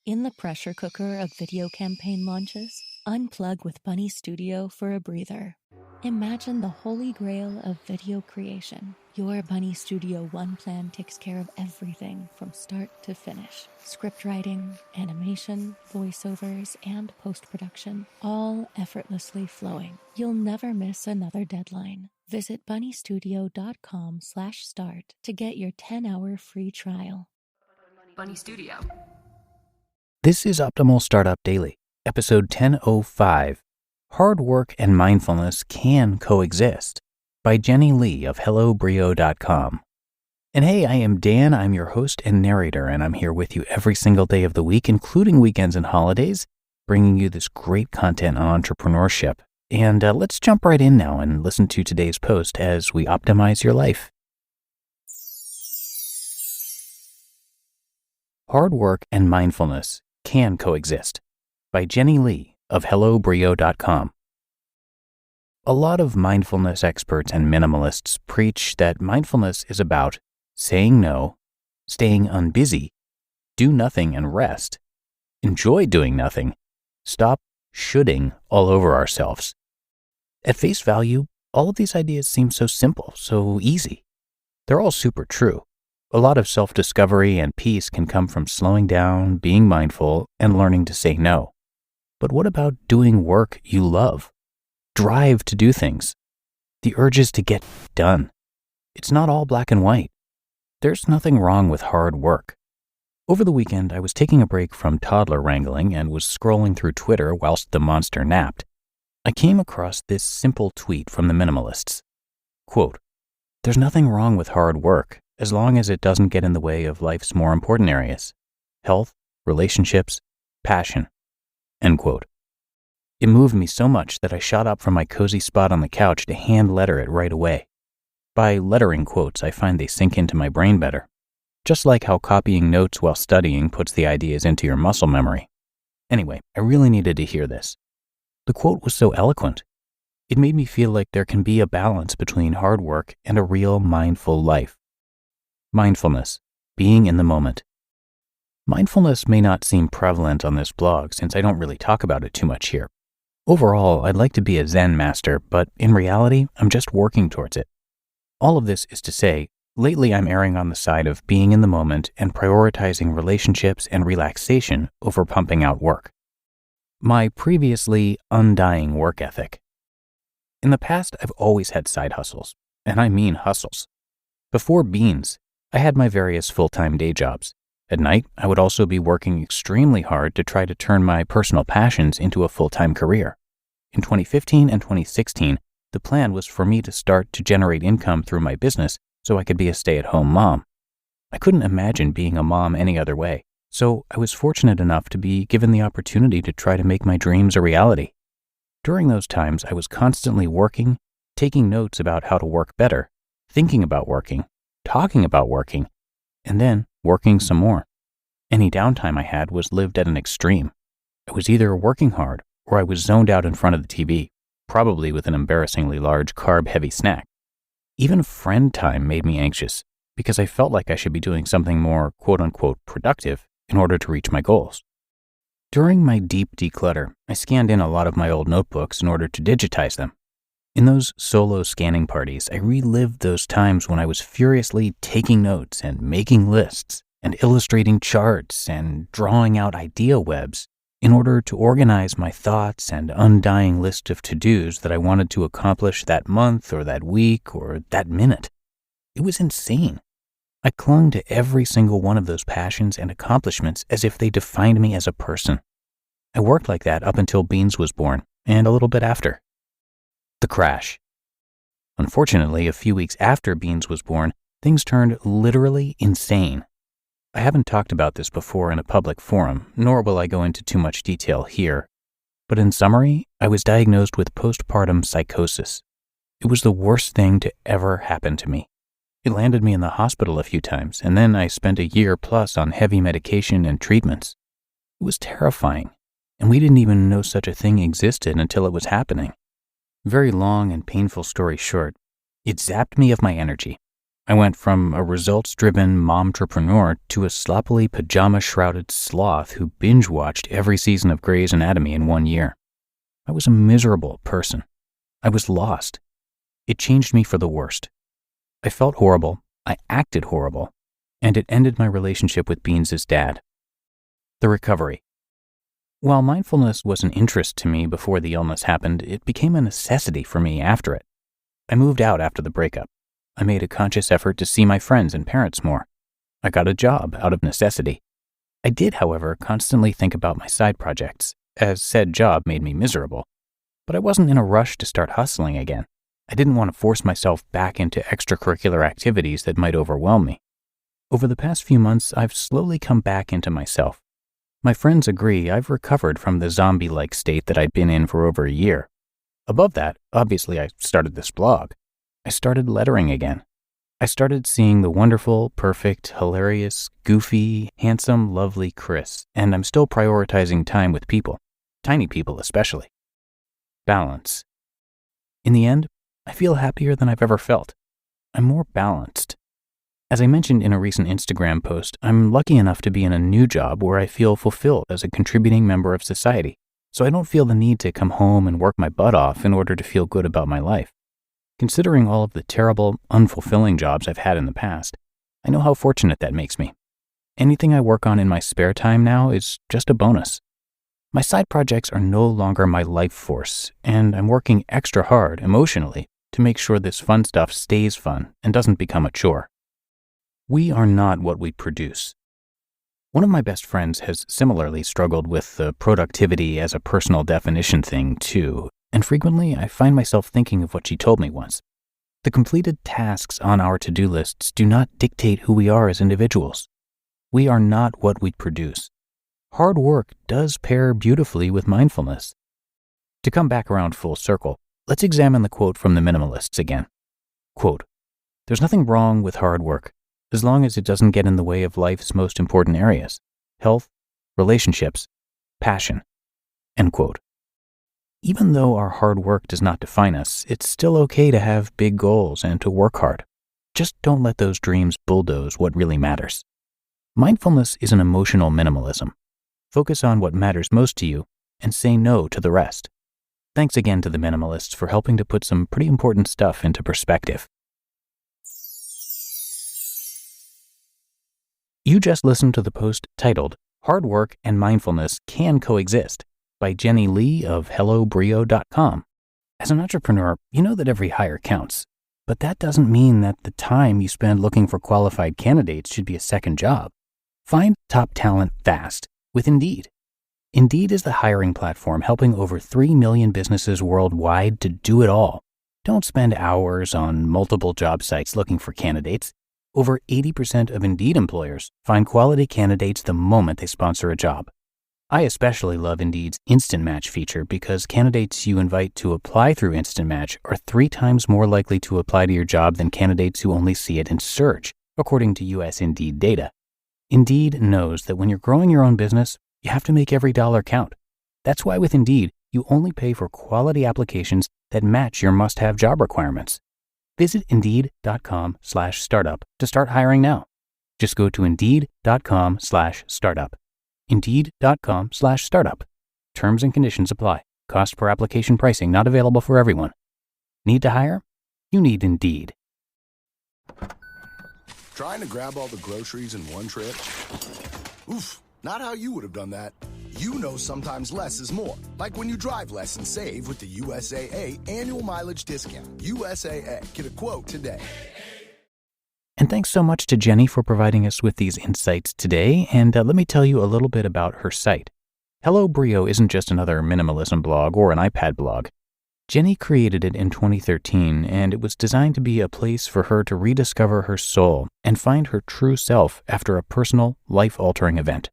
In the pressure cooker of video campaign launches, unplug with Bunny Studio for a breather. Imagine the holy grail of video creation. Your Bunny Studio One plan takes care of everything from start to finish. Script writing, animation, voiceovers, and post-production, all effortlessly flowing. You'll never miss another deadline. Visit bunnystudio.com/start to get your 10-hour free trial. Bunny Studio. This is Optimal Startup Daily, episode 1005. Hard Work and Mindfulness Can Coexist, by Jenny Lee of HelloBrio.com. And hey, I am Dan. I'm your host and narrator, and I'm here with you every single day of the week, including weekends and holidays, bringing you this great content on entrepreneurship. And let's jump right in now and listen to today's post as we optimize your life. Hard Work and Mindfulness Can Coexist, by Jenny Lee of HelloBrio.com. A lot of mindfulness experts and minimalists preach that mindfulness is about saying no, staying unbusy, do nothing and rest, enjoy doing nothing, stop shoulding all over ourselves. At face value, all of these ideas seem so simple, so easy. They're all super true. A lot of self-discovery and peace can come from slowing down, being mindful, and learning to say no. But what about doing work you love? Drive to do things. The urges to get done. It's not all black and white. There's nothing wrong with hard work. Over the weekend, I was taking a break from toddler wrangling and was scrolling through Twitter whilst the monster napped. I came across this simple tweet from the minimalists. Quote, "There's nothing wrong with hard work as long as it doesn't get in the way of life's more important areas. Health, relationships, passion." End quote. It moved me so much that I shot up from my cozy spot on the couch to hand letter it right away. By lettering quotes, I find they sink into my brain better. Just like how copying notes while studying puts the ideas into your muscle memory. Anyway, I really needed to hear this. The quote was so eloquent. It made me feel like there can be a balance between hard work and a real mindful life. Mindfulness, being in the moment. Mindfulness may not seem prevalent on this blog since I don't really talk about it too much here. Overall, I'd like to be a Zen master, but in reality, I'm just working towards it. All of this is to say, lately I'm erring on the side of being in the moment and prioritizing relationships and relaxation over pumping out work. My previously undying work ethic. In the past, I've always had side hustles, and I mean hustles. Before Beans, I had my various full-time day jobs. At night, I would also be working extremely hard to try to turn my personal passions into a full-time career. In 2015 and 2016, the plan was for me to start to generate income through my business so I could be a stay-at-home mom. I couldn't imagine being a mom any other way, so I was fortunate enough to be given the opportunity to try to make my dreams a reality. During those times, I was constantly working, taking notes about how to work better, thinking about working, talking about working, and then working some more. Any downtime I had was lived at an extreme. I was either working hard or I was zoned out in front of the TV, probably with an embarrassingly large carb-heavy snack. Even friend time made me anxious because I felt like I should be doing something more quote-unquote productive in order to reach my goals. During my deep declutter, I scanned in a lot of my old notebooks in order to digitize them. In those solo scanning parties, I relived those times when I was furiously taking notes and making lists and illustrating charts and drawing out idea webs in order to organize my thoughts and undying list of to-dos that I wanted to accomplish that month or that week or that minute. It was insane. I clung to every single one of those passions and accomplishments as if they defined me as a person. I worked like that up until Beans was born and a little bit after. The crash. Unfortunately, a few weeks after Beans was born, things turned literally insane. I haven't talked about this before in a public forum, nor will I go into too much detail here. But in summary, I was diagnosed with postpartum psychosis. It was the worst thing to ever happen to me. It landed me in the hospital a few times, and then I spent a year plus on heavy medication and treatments. It was terrifying, and we didn't even know such a thing existed until it was happening. Very long and painful story short, it zapped me of my energy. I went from a results-driven momtrepreneur to a sloppily pajama-shrouded sloth who binge-watched every season of Grey's Anatomy in 1 year. I was a miserable person. I was lost. It changed me for the worst. I felt horrible, I acted horrible, and it ended my relationship with Beans' dad. The recovery. While mindfulness was an interest to me before the illness happened, it became a necessity for me after it. I moved out after the breakup. I made a conscious effort to see my friends and parents more. I got a job out of necessity. I did, however, constantly think about my side projects, as said job made me miserable. But I wasn't in a rush to start hustling again. I didn't want to force myself back into extracurricular activities that might overwhelm me. Over the past few months, I've slowly come back into myself. My friends agree I've recovered from the zombie-like state that I'd been in for over a year. Above that, obviously I started this blog. I started lettering again. I started seeing the wonderful, perfect, hilarious, goofy, handsome, lovely Chris, and I'm still prioritizing time with people, tiny people especially. Balance. In the end, I feel happier than I've ever felt. I'm more balanced. As I mentioned in a recent Instagram post, I'm lucky enough to be in a new job where I feel fulfilled as a contributing member of society, so I don't feel the need to come home and work my butt off in order to feel good about my life. Considering all of the terrible, unfulfilling jobs I've had in the past, I know how fortunate that makes me. Anything I work on in my spare time now is just a bonus. My side projects are no longer my life force, and I'm working extra hard emotionally to make sure this fun stuff stays fun and doesn't become a chore. We are not what we produce. One of my best friends has similarly struggled with the productivity as a personal definition thing too, and frequently I find myself thinking of what she told me once. The completed tasks on our to-do lists do not dictate who we are as individuals. We are not what we produce. Hard work does pair beautifully with mindfulness. To come back around full circle, let's examine the quote from the minimalists again. Quote, "There's nothing wrong with hard work, as long as it doesn't get in the way of life's most important areas, health, relationships, passion." End quote. Even though our hard work does not define us, it's still okay to have big goals and to work hard. Just don't let those dreams bulldoze what really matters. Mindfulness is an emotional minimalism. Focus on what matters most to you and say no to the rest. Thanks again to the minimalists for helping to put some pretty important stuff into perspective. You just listened to the post titled, "Hard Work and Mindfulness Can Coexist" by Jenny Lee of HelloBrio.com. As an entrepreneur, you know that every hire counts, but that doesn't mean that the time you spend looking for qualified candidates should be a second job. Find top talent fast with Indeed. Indeed is the hiring platform helping over 3 million businesses worldwide to do it all. Don't spend hours on multiple job sites looking for candidates. Over 80% of Indeed employers find quality candidates the moment they sponsor a job. I especially love Indeed's Instant Match feature because candidates you invite to apply through Instant Match are 3 times more likely to apply to your job than candidates who only see it in search, according to US Indeed data. Indeed knows that when you're growing your own business, you have to make every dollar count. That's why with Indeed, you only pay for quality applications that match your must-have job requirements. Visit Indeed.com/startup to start hiring now. Just go to Indeed.com/startup. Indeed.com/startup. Terms and conditions apply. Cost per application pricing not available for everyone. Need to hire? You need Indeed. Trying to grab all the groceries in one trip? Oof, not how you would have done that. You know sometimes less is more. Like when you drive less and save with the USAA annual mileage discount. USAA. Get a quote today. And thanks so much to Jenny for providing us with these insights today. And let me tell you a little bit about her site. Hello Brio isn't just another minimalism blog or an iPad blog. Jenny created it in 2013, and it was designed to be a place for her to rediscover her soul and find her true self after a personal, life-altering event.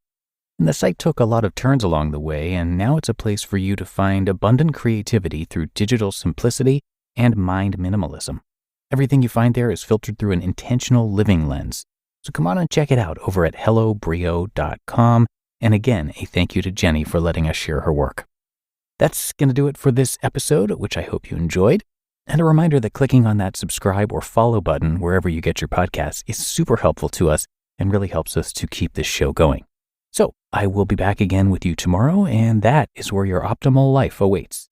And the site took a lot of turns along the way, and now it's a place for you to find abundant creativity through digital simplicity and mind minimalism. Everything you find there is filtered through an intentional living lens. So come on and check it out over at hellobrio.com. And again, a thank you to Jenny for letting us share her work. That's going to do it for this episode, which I hope you enjoyed. And a reminder that clicking on that subscribe or follow button wherever you get your podcasts is super helpful to us and really helps us to keep this show going. So I will be back again with you tomorrow, and that is where your optimal life awaits.